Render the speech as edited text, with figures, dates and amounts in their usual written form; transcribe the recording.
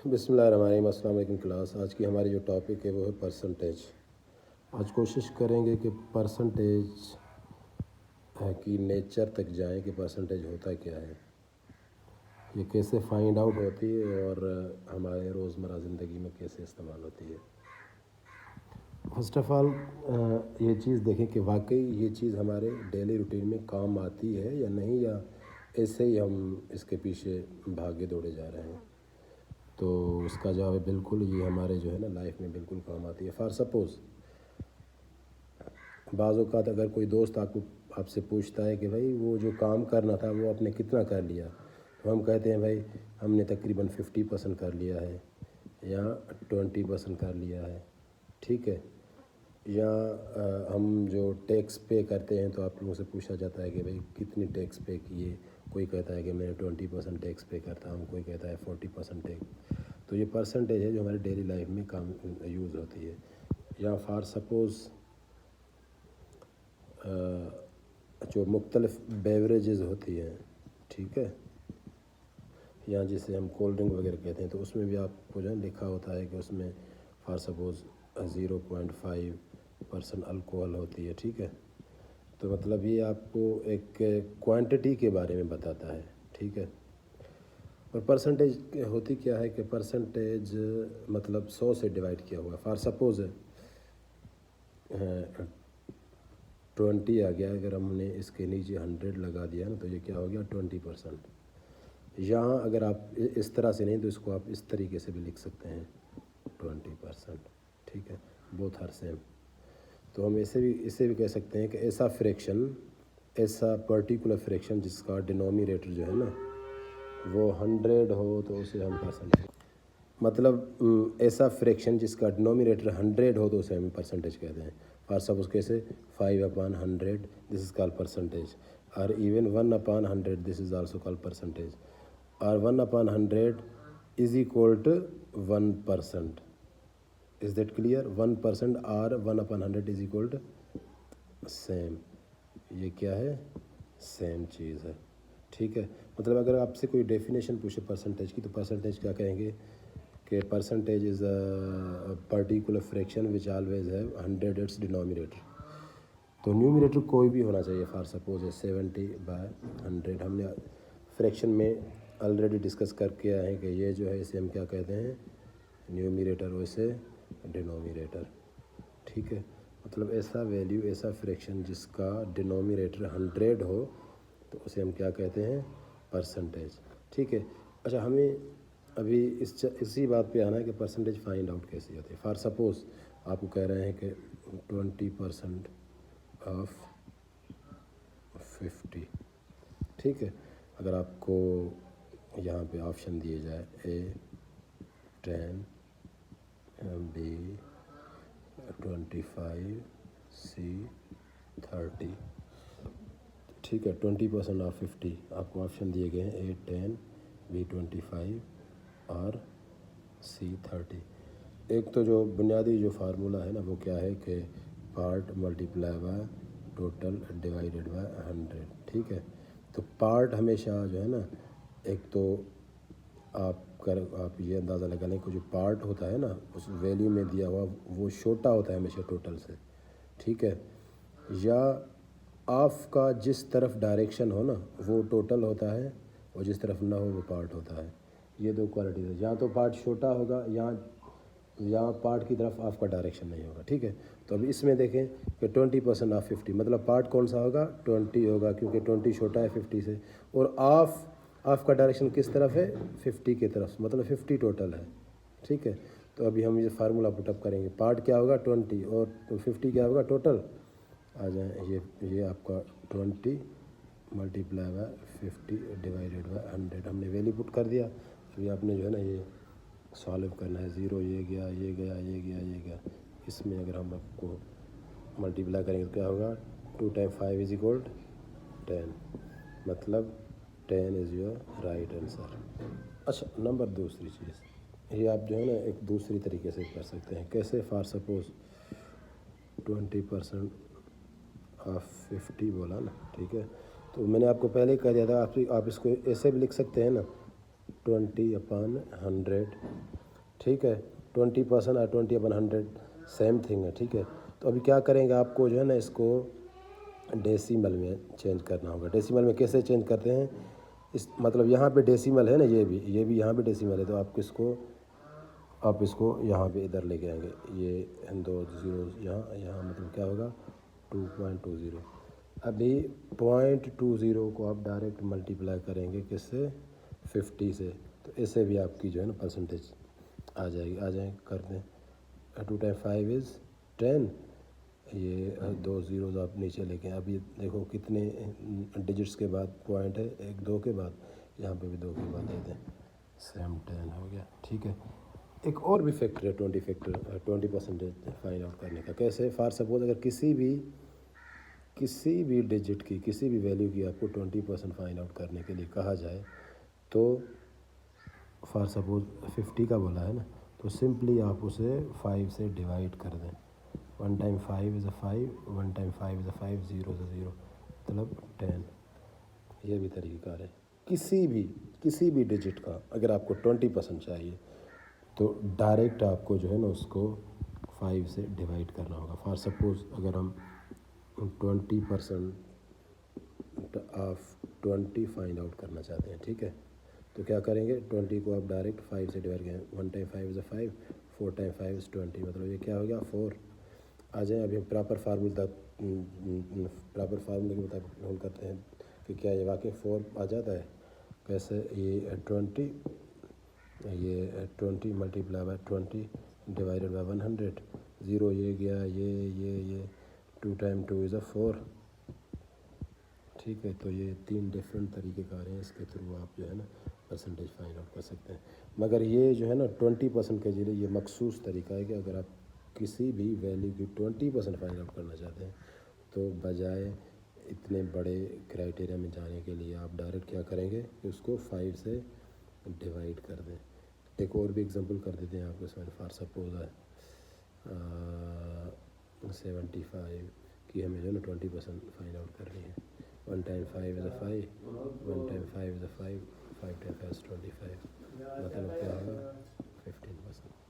بسم اللہ الرحمن الرحیم۔ السلام علیکم کلاس۔ آج کی ہماری جو ٹاپک ہے وہ ہے پرسنٹیج۔ آج کوشش کریں گے کہ پرسنٹیج کی نیچر تک جائیں کہ پرسنٹیج ہوتا کیا ہے، یہ کیسے فائنڈ آؤٹ ہوتی ہے اور ہمارے روزمرہ زندگی میں کیسے استعمال ہوتی ہے۔ فرسٹ آف آل یہ چیز دیکھیں کہ واقعی یہ چیز ہمارے ڈیلی روٹین میں کام آتی ہے یا نہیں، یا ایسے ہی ہم اس کے پیچھے بھاگے دوڑے جا رہے ہیں۔ تو اس کا جواب ہے بالکل، یہ ہمارے جو ہے نا لائف میں بالکل کام آتی ہے۔ فار سپوز بعض اوقات اگر کوئی دوست آپ سے پوچھتا ہے کہ بھائی وہ جو کام کرنا تھا وہ آپ نے کتنا کر لیا، تو ہم کہتے ہیں بھائی ہم نے تقریباً 50% کر لیا ہے یا 20% کر لیا ہے، ٹھیک ہے۔ یا ہم جو ٹیکس پے کرتے ہیں تو آپ لوگوں سے پوچھا جاتا ہے کہ بھائی کتنی ٹیکس پے کیے، کوئی کہتا ہے کہ میں 20% ٹیکس پے کرتا ہوں، کوئی کہتا ہے 40% ٹیکس۔ تو یہ پرسنٹیج ہے جو ہماری ڈیلی لائف میں کام یوز ہوتی ہے۔ یا فار سپوز جو مختلف بیوریجز ہوتی ہیں، ٹھیک ہے، یا جسے ہم کولڈ ڈرنک وغیرہ کہتے ہیں، تو اس میں بھی آپ کو جو ہے لکھا ہوتا ہے کہ اس میں فار سپوز 0.5% الکوہل ہوتی ہے، ٹھیک ہے۔ تو مطلب یہ آپ کو ایک کوانٹٹی کے بارے میں بتاتا ہے، ٹھیک ہے۔ اور پرسنٹیج ہوتی کیا ہے کہ پرسنٹیج مطلب 100 سے ڈیوائڈ کیا ہوا ہے۔ فار سپوز 20 آ گیا، اگر ہم نے اس کے نیچے 100 لگا دیا نا تو یہ کیا ہو گیا 20%۔ یہاں اگر آپ اس طرح سے نہیں تو اس کو آپ اس طریقے سے بھی لکھ سکتے ہیں 20%، ٹھیک ہے، بوتھ آر سیم۔ تو ہم اسے بھی کہہ سکتے ہیں کہ ایسا پرٹیکولر فریکشن جس کا ڈینومینیٹر جو ہے نا وہ 100 ہو تو اسے ہم پرسنٹیج، مطلب ایسا فریکشن جس کا ڈینومینیٹر 100 ہو تو اسے ہم پرسنٹیج کہتے ہیں۔ فار سپوز کیسے 5/100 دس از کال پرسنٹیج، اور even 1/100 this is also call percentage, اور 1/100 از equal to 1%۔ Is that clear? 1% اور 1/100 از equal to سیم۔ یہ کیا ہے؟ سیم چیز ہے، ٹھیک ہے۔ مطلب اگر آپ سے کوئی ڈیفینیشن پوچھے پرسنٹیج کی تو پرسنٹیج کیا کہیں گے کہ percentage is a particular fraction which always have 100 its denominator. تو نیومینیٹر کوئی بھی ہونا چاہیے، فار سپوز 70/100۔ ہم نے فریکشن میں آلریڈی ڈسکس کر کے آئے ہیں کہ یہ جو ہے اسے ہم کیا کہتے ہیں، نیومینیٹر، ویسے ڈینومینیٹر، ٹھیک ہے۔ مطلب ایسا ویلیو، ایسا فریکشن جس کا ڈینومینیٹر 100 ہو تو اسے ہم کیا کہتے ہیں، پرسنٹیج، ٹھیک ہے۔ اچھا، ہمیں ابھی اسی بات پہ آنا ہے کہ پرسنٹیج فائنڈ آؤٹ کیسی ہوتی ہے۔ فار سپوز آپ کو کہہ رہے ہیں کہ 20% آف 50، ٹھیک ہے۔ اگر آپ کو یہاں پہ آپشن دیے جائے A 10، B 25، C 30، ٹھیک ہے۔ 20% آف 50 آپ کو آپشن دیے گئے ہیں A 10، B 25 اور C 30۔ ایک تو جو بنیادی جو فارمولہ ہے نا وہ کیا ہے کہ part multiply by total divided by 100، ٹھیک ہے۔ تو پارٹ ہمیشہ جو ہے نا، ایک تو آپ یہ اندازہ لگا لیں کہ جو پارٹ ہوتا ہے نا اس ویلیو میں دیا ہوا وہ چھوٹا ہوتا ہے ہمیشہ ٹوٹل سے، ٹھیک ہے۔ یا آف کا جس طرف ڈائریکشن ہو نا وہ ٹوٹل ہوتا ہے، اور جس طرف نہ ہو وہ پارٹ ہوتا ہے۔ یہ دو کوالٹیز ہے، یا تو پارٹ چھوٹا ہوگا یا پارٹ کی طرف آف کا ڈائریکشن نہیں ہوگا، ٹھیک ہے۔ تو اب اس میں دیکھیں کہ 20% آف 50 مطلب پارٹ کون سا ہوگا، 20 ہوگا، کیونکہ 20 چھوٹا ہے 50 سے، اور آف کا ڈائریکشن کس طرف ہے، 50 کی طرف، مطلب 50 ٹوٹل ہے، ٹھیک ہے۔ تو ابھی ہم یہ فارمولہ پٹ اپ کریں گے، پارٹ کیا ہوگا 20 اور 50 کیا ہوگا ٹوٹل۔ آ جائیں، یہ آپ کا 20 ملٹیپلائی بائی 50 ڈیوائیڈیڈ بائی 100 ہم نے ویلیو پٹ کر دیا۔ ابھی آپ نے جو ہے نا یہ سالو کرنا ہے، 0 یہ گیا، یہ گیا، یہ گیا، یہ گیا۔ اس میں اگر ہم آپ کو ملٹیپلائی کریں گے تو کیا ہوگا، 2 × 5 = 10، مطلب 10 از یور رائٹ آنسر۔ اچھا، نمبر دوسری چیز یہ آپ جو ہے نا ایک دوسری طریقے سے کر سکتے ہیں، کیسے؟ فار سپوز 20% آف 50 بولا نا، ٹھیک ہے۔ تو میں نے آپ کو پہلے ہی کہہ دیا تھا، آپ اس کو ایسے بھی لکھ سکتے ہیں نا، 20/100 ٹھیک ہے 20% اور 20/100 سیم تھنگ ہے. ٹھیک ہے تو ابھی کیا کریں گے, آپ کو جو ہے نا اس کو ڈیسیمل میں چینج کرنا ہوگا. ڈیسیمل میں کیسے چینج کرتے ہیں, اس مطلب یہاں پہ ڈیسیمل ہے نا, یہ بھی یہاں پہ ڈیسیمل ہے, تو آپ اس کو یہاں پہ ادھر لے کے آئیں گے. یہ 2 زیروز یہاں مطلب کیا ہوگا 2.20. ابھی 0.20 کو آپ ڈائریکٹ ملٹیپلائی کریں گے کس سے 50 سے, تو اس سے بھی آپ کی جو ہے نا پرسنٹیج آ جائیں کر دیں. 2 × 5 = 10. یہ 2 زیروز آپ نیچے لے کے, اب یہ دیکھو کتنے ڈیجٹس کے بعد پوائنٹ ہے, 1 2 کے بعد, یہاں پہ بھی 2 کے بعد دے دیں, سیم 10 ہو گیا. ٹھیک ہے ایک اور بھی فیکٹر ہے 20% فائنڈ آؤٹ کرنے کا. کیسے, فار سپوز اگر کسی بھی ڈیجٹ کی کسی بھی ویلیو کی آپ کو 20% فائنڈ آؤٹ کرنے کے لیے کہا جائے, تو فار سپوز 50 کا بولا ہے نا, تو سمپلی آپ اسے 5 سے ڈیوائڈ کر دیں. 1 × 5 = 5, 1 × 5 = 5, 0 × 0 مطلب 10. یہ بھی طریقہ کار ہے. کسی بھی ڈیجٹ کا اگر آپ کو 20% چاہیے تو ڈائریکٹ آپ کو جو ہے نا اس کو 5 سے ڈیوائڈ کرنا ہوگا. فار سپوز اگر ہم 20% آف 20 فائنڈ آؤٹ کرنا چاہتے ہیں, ٹھیک ہے تو کیا کریں گے, 20 کو آپ ڈائریکٹ 5 سے ڈیوائڈ کریں. 1 × 5 = 5, 4 × 5 = 20, مطلب یہ کیا ہو گیا 4. آ جائیں ابھی ہم پراپر فارمولے کے مطابق ہول کرتے ہیں کہ کیا یہ واقعی 4 آ جاتا ہے. کیسے, یہ 20 ملٹیپلائی بائی 20 ڈیوائڈیڈ بائی 100, 0 یہ گیا, یہ 2 × 2 = 4. ٹھیک ہے تو یہ 3 ڈفرینٹ طریقے کار ہیں, اس کے تھرو آپ جو ہے نا پرسنٹیج فائنڈ آؤٹ کر سکتے ہیں. مگر یہ جو ہے نا 20% کے لیے یہ مخصوص طریقہ ہے کہ اگر آپ کسی بھی ویلیو کی 20% فائنڈ آؤٹ کرنا چاہتے ہیں تو بجائے اتنے بڑے کرائٹیریا میں جانے کے لیے آپ ڈائریکٹ کیا کریں گے کہ اس کو 5 سے ڈیوائڈ کر دیں. ایک اور بھی ایگزامپل کر دیتے ہیں آپ کو اس میں. فار سپوز 75 کی ہمیں جو ہے نا 20% فائنڈ آؤٹ کرنی ہے. 1 × 5 = 5, 1 × 5 = 5, 5 × 5 = 25, مطلب کیا ہوگا 15%.